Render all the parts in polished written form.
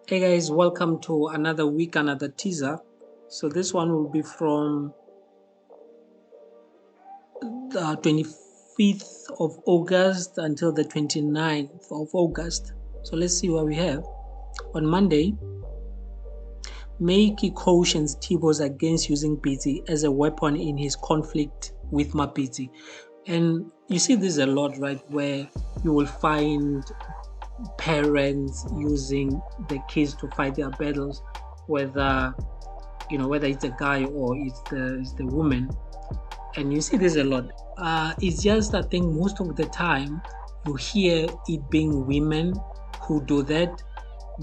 Hey guys, welcome to another week, another teaser. So this one will be from the 25th of August until the 29th of August. So let's see what we have. On Monday, Meiki cautions Tibos against using Piti as a weapon in his conflict with Mapiti. And you see this a lot, right? Where you will find parents using the kids to fight their battles, whether whether it's a guy or it's the woman. And you see this a lot. It's just, I think, most of the time you hear it being women who do that,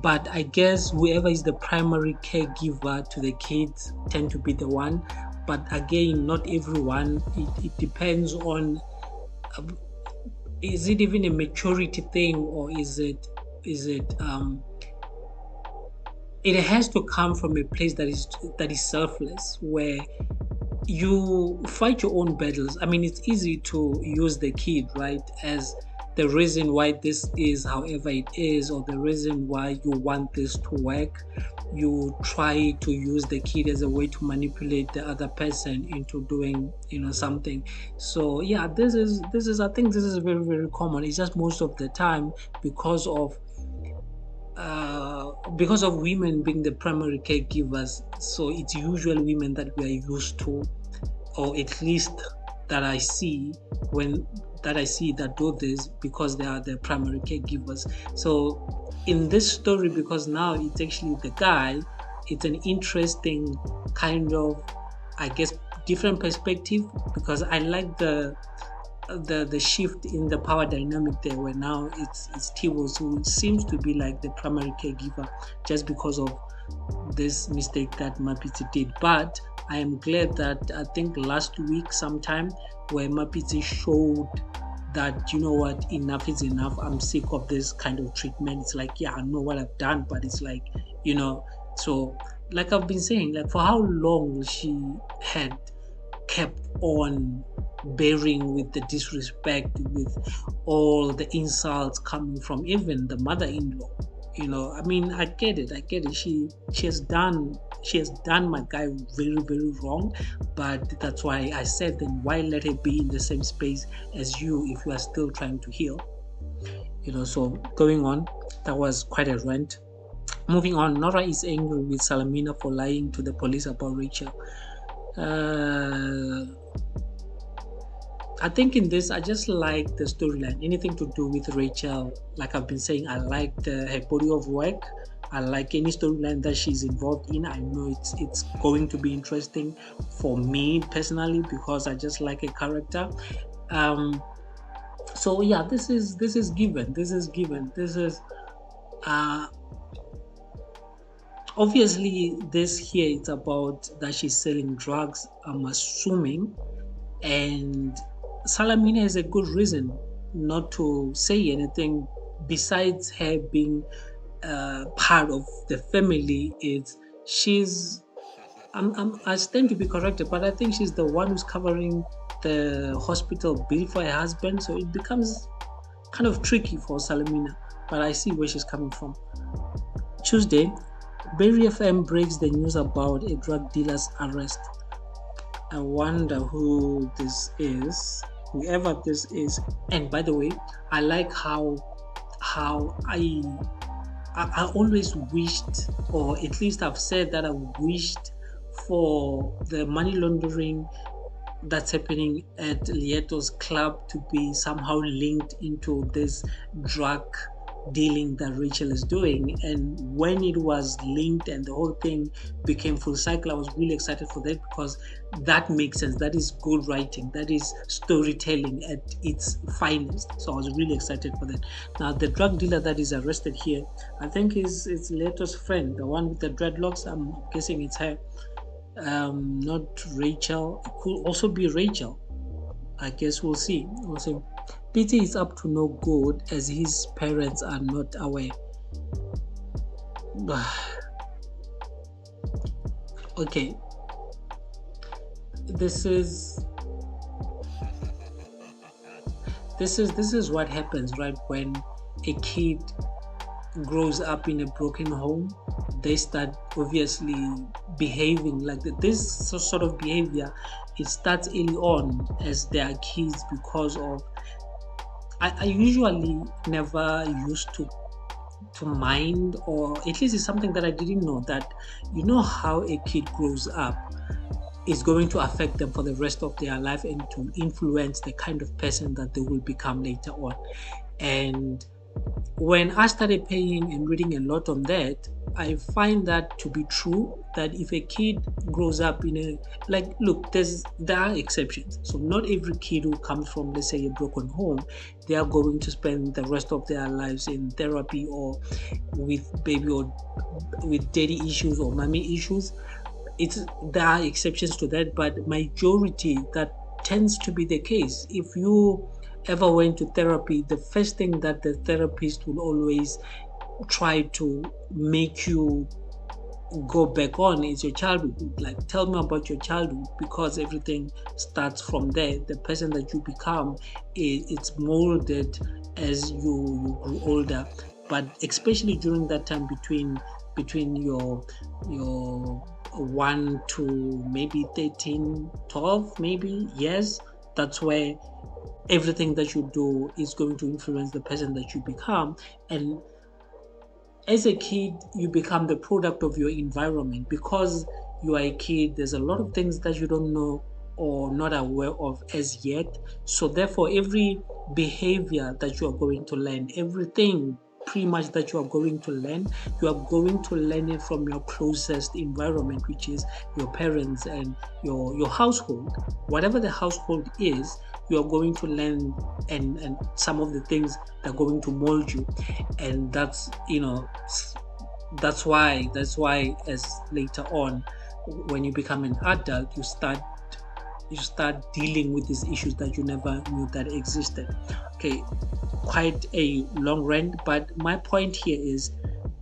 but I guess whoever is the primary caregiver to the kids tend to be the one. But again, not everyone. It depends on, is it even a maturity thing, or is it it has to come from a place that is selfless, where you fight your own battles. I mean, it's easy to use the kid, right, as the reason why this is however it is, or the reason why you want this to work. You try to use the kid as a way to manipulate the other person into doing, something. So yeah, this is I think this is very, very common. It's just most of the time because of women being the primary caregivers. So it's usually women that we are used to, or at least that I see when that do this, because they are the primary caregivers. So in this story, because now it's actually the guy, it's an interesting kind of, I guess, different perspective, because I like the shift in the power dynamic there, where now it's Tibos who seems to be like the primary caregiver, just because of this mistake that Mapiti did. But I am glad that, I think last week sometime, where Mapiti showed that, you know what, enough is enough. I'm sick of this kind of treatment. It's like, yeah, I know what I've done, but it's like, so like I've been saying, like, for how long she had kept on bearing with the disrespect, with all the insults coming from even the mother-in-law. I mean, I get it. She has done my guy very, very wrong. But that's why I said, then why let her be in the same space as you if you are still trying to heal? So going on, that was quite a rant. Moving on, Nora is angry with Salamina for lying to the police about Rachel. uh I think in this, I just like the storyline. Anything to do with Rachel, like I've been saying, I like her body of work. I like any storyline that she's involved in. I know it's going to be interesting for me personally, because I just like a character. Um, so yeah, this is given. This is given. This is uh, obviously, this here, it's about that she's selling drugs, I'm assuming. And Salamina has a good reason not to say anything, besides her being part of the family. It's she's I stand to be corrected, but I think she's the one who's covering the hospital bill for her husband. So it becomes kind of tricky for Salamina, but I see where she's coming from. Tuesday, Berry FM breaks the news about a drug dealer's arrest. I wonder who this is, whoever this is. And by the way, I like how I always wished, or at least I've said that I wished for the money laundering that's happening at Lieto's club to be somehow linked into this drug dealing that Rachel is doing. And when it was linked and the whole thing became full cycle, I was really excited for that, because that makes sense. That is good writing. That is storytelling at its finest. So I was really excited for that. Now, the drug dealer that is arrested here, I think it's Leto's friend, the one with the dreadlocks. I'm guessing it's her. Not Rachel. It could also be Rachel. I guess we'll see. We'll see. Peter is up to no good, as his parents are not aware. Okay, this is this is what happens, right, when a kid grows up in a broken home, they start obviously behaving like this sort of behavior. It starts early on as they are kids because of. I usually never used to mind, or at least it's something that I didn't know, that how a kid grows up is going to affect them for the rest of their life and to influence the kind of person that they will become later on. And when I started paying and reading a lot on that, I find that to be true. That if a kid grows up in a, like, look, there are exceptions. So not every kid who comes from, let's say, a broken home, they are going to spend the rest of their lives in therapy or with baby or with daddy issues or mommy issues. There are exceptions to that, but majority that tends to be the case. If you ever went to therapy, the first thing that the therapist will always try to make you go back on is your childhood. Like, tell me about your childhood, because everything starts from there. The person that you become, it's molded as you grow older. But especially during that time between your 1 to maybe 13, 12 maybe years, that's where everything that you do is going to influence the person that you become. And as a kid, you become the product of your environment. Because you are a kid, there's a lot of things that you don't know or not aware of as yet. So therefore, every behavior that you are going to learn, everything pretty much that you are going to learn, you are going to learn it from your closest environment, which is your parents and your household. Whatever the household is, you are going to learn, and some of the things that are going to mold you. And that's why as later on, when you become an adult, you start dealing with these issues that you never knew that existed. Okay, quite a long rant, but my point here is,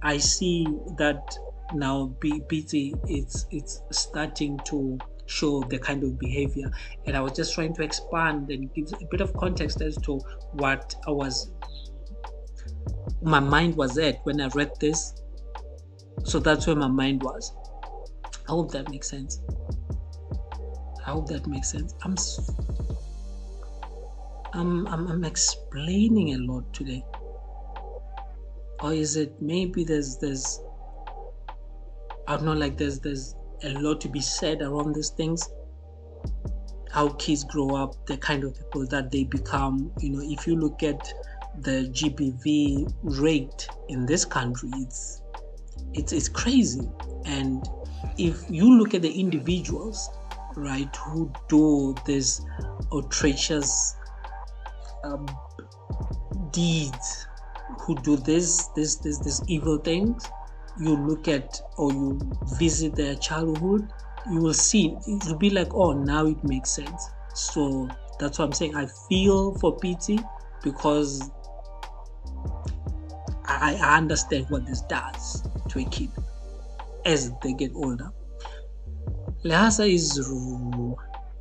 I see that now BT, it's starting to show the kind of behavior. And I was just trying to expand and give a bit of context as to what my mind was at when I read this. So that's where my mind was. I hope that makes sense. I hope that makes sense. I'm explaining a lot today, or is it maybe there's I don't know, like there's a lot to be said around these things. How kids grow up, the kind of people that they become. If you look at the GBV rate in this country, it's crazy. And if you look at the individuals, right, who do this outrageous deeds, who do this evil things, you look at or you visit their childhood, you will see it will be like, oh, now it makes sense. So that's what I'm saying. I feel for PT, because I understand what this does to a kid as they get older. Lhasa is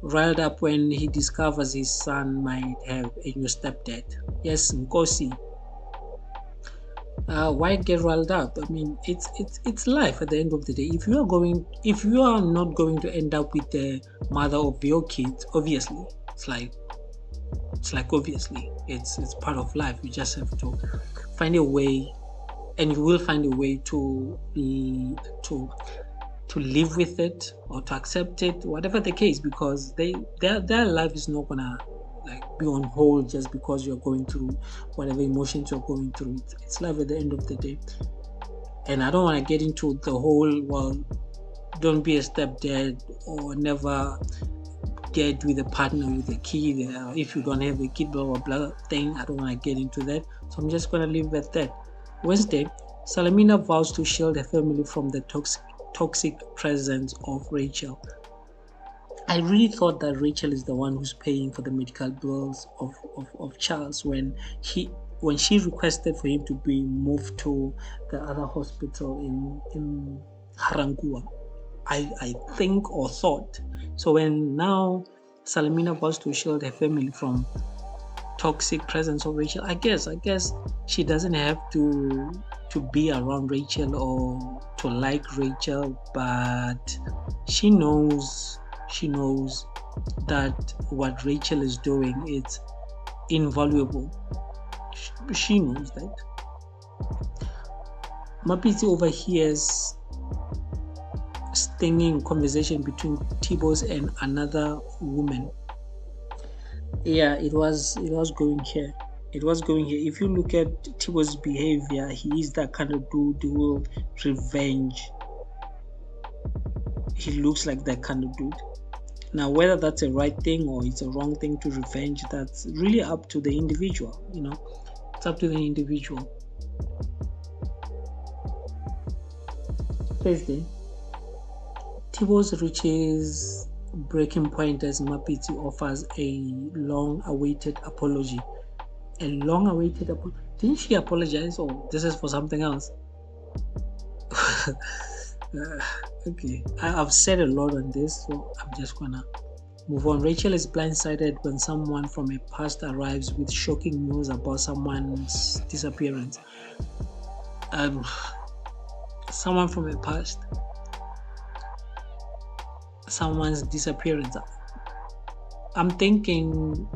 riled up when he discovers his son might have a new stepdad. Yes, Nkosi. Why get riled up? I mean, it's life at the end of the day. If you are not going to end up with the mother of your kids, obviously, obviously it's part of life. You just have to find a way, and you will find a way to live with it or to accept it, whatever the case, because their life is not gonna be on hold just because you're going through whatever emotions you're going through. It's life at the end of the day. And I don't want to get into the whole, well, don't be a stepdad or never get with a partner with a kid if you don't have a kid, blah blah blah thing. I don't want to get into that, so I'm just gonna leave it at that. Wednesday, Salamina vows to shield her family from the toxic presence of Rachel. I really thought that Rachel is the one who's paying for the medical bills of Charles when she requested for him to be moved to the other hospital in Harangua. I think or thought. So when now Salamina wants to shield her family from toxic presence of Rachel. I guess she doesn't have to be around Rachel or to like Rachel, but she knows that what Rachel is doing is invaluable. She knows that. Mapiti overhears stinging conversation between Tibos and another woman. Yeah, it was going here. It was going here. If you look at Tibo's behavior, he is that kind of dude who will revenge. He looks like that kind of dude. Now, whether that's a right thing or it's a wrong thing to revenge, that's really up to the individual. It's up to the individual. Thursday, Tibo's reaches breaking point as Mapiti offers a long-awaited apology. A long-awaited apology. Didn't she apologize, or this is for something else? Okay, I've said a lot on this, so I'm just gonna move on. Rachel is blindsided when someone from a past arrives with shocking news about someone's disappearance. Someone from a past, someone's disappearance. I'm thinking,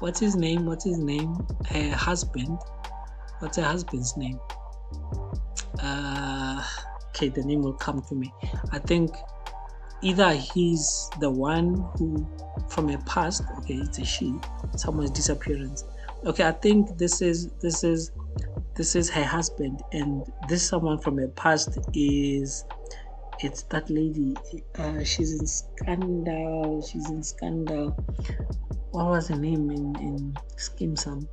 what's his name? Her husband. What's her husband's name? Okay, the name will come to me. I think either he's the one who from a past. Okay, it's a she. Someone's disappearance. Okay, I think this is her husband, and this someone from her past it's that lady. She's in Scandal. What was her name in Skeem Saam?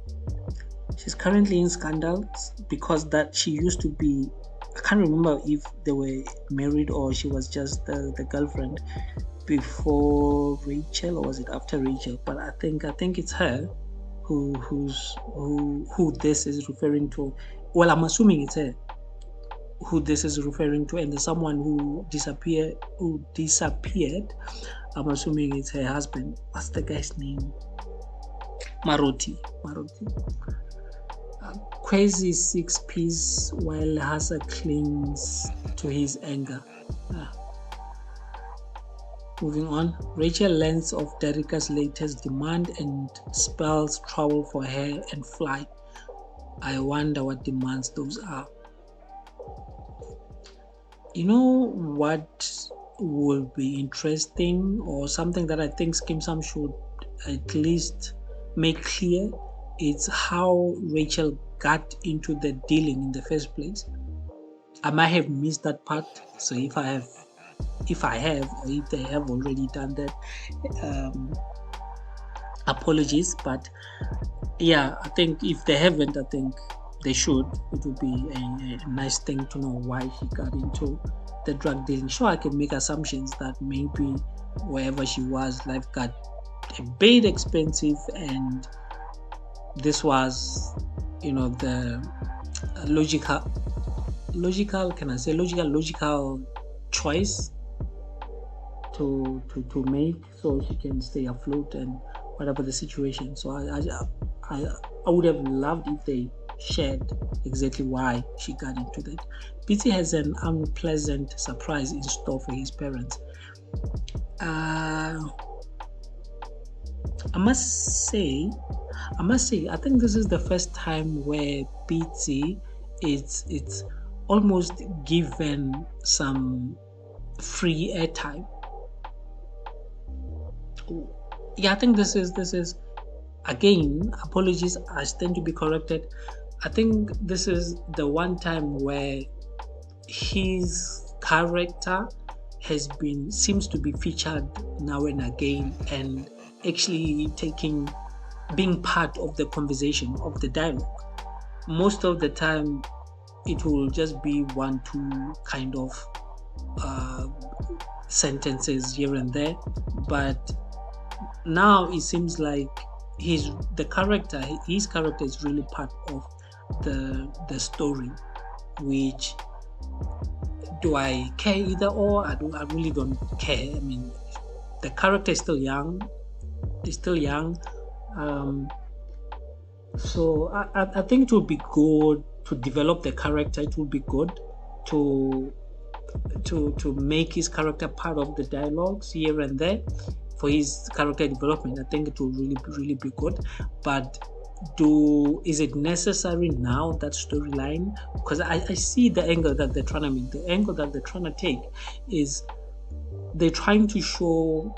She's currently in Scandal because that she used to be. I can't remember if they were married or she was just the girlfriend before Rachel, or was it after Rachel? But I think it's her who this is referring to. Well, I'm assuming it's her who this is referring to, and the someone who disappeared. I'm assuming it's her husband. What's the guy's name? Maroti. Crazy 6 piece while Hassa clings to his anger. Moving on, Rachel learns of Derica's latest demand and spells trouble for her and Fly. I wonder what demands those are. You know what will be interesting, or something that I think Skeem Saam should at least make clear, it's how Rachel got into the dealing in the first place. I might have missed that part, so if I have, or if they have already done that, apologies. But yeah, I think if they haven't, I think they should. It would be a nice thing to know why she got into the drug dealing. Sure, I can make assumptions that maybe wherever she was, life got a bit expensive, and this was, the logical choice to make, so she can stay afloat and whatever the situation. So I would have loved if they shared exactly why she got into that. BT has an unpleasant surprise in store for his parents. I must say, I think this is the first time where BT it's almost given some free airtime. Yeah, I think this is again, apologies, I stand to be corrected. I think this is the one time where his character seems to be featured now and again, and actually being part of the conversation, of the dialogue. Most of the time it will just be 1-2 kind of sentences here and there, but now it seems like his character is really part of the story. Which, do I care either or? I really don't care. The character is still young. So I think it would be good to develop the character. It would be good to to make his character part of the dialogues here and there for his character development. I think it will really be good. But do is it necessary now, that storyline? Because I see the angle that they're trying to make. The angle that they're trying to take is they're trying to show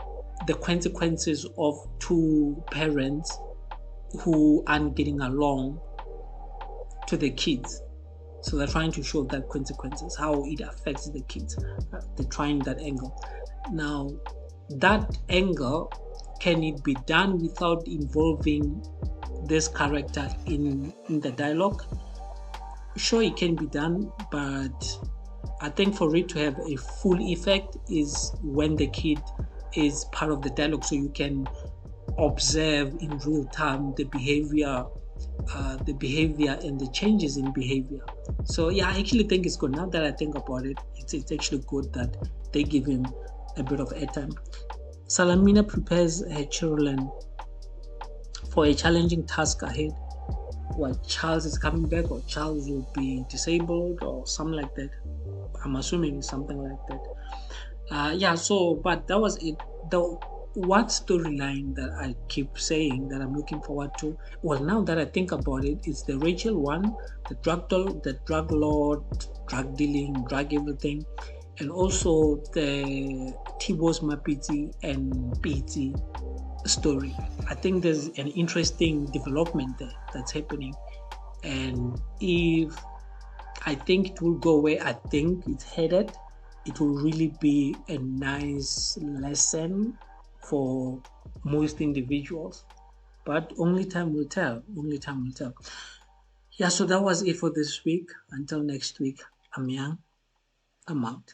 the consequences of two parents who aren't getting along to the kids. So they're trying to show that consequences, how it affects the kids. They're trying that angle. Now, that angle, can it be done without involving this character in the dialogue? Sure, it can be done, but I think for it to have a full effect is when the kid is part of the dialogue, so you can observe in real time the behavior and the changes in behavior. So yeah, I actually think it's good. Now that I think about it, it's actually good that they give him a bit of airtime. Salamina prepares her children for a challenging task ahead. What, Charles is coming back, or Charles will be disabled, or something like that. I'm assuming it's something like that. Yeah, so but that was it. The one storyline that I keep saying that I'm looking forward to. Well, now that I think about it, it's the Rachel one, the drug lord, drug dealing, drug everything, and also the Tibos Mapiti and Piti story. I think there's an interesting development there that's happening, and if I think it will go where I think it's headed, it will really be a nice lesson for most individuals. But only time will tell. Only time will tell. Yeah, so that was it for this week. Until next week, I'm Young. I'm out.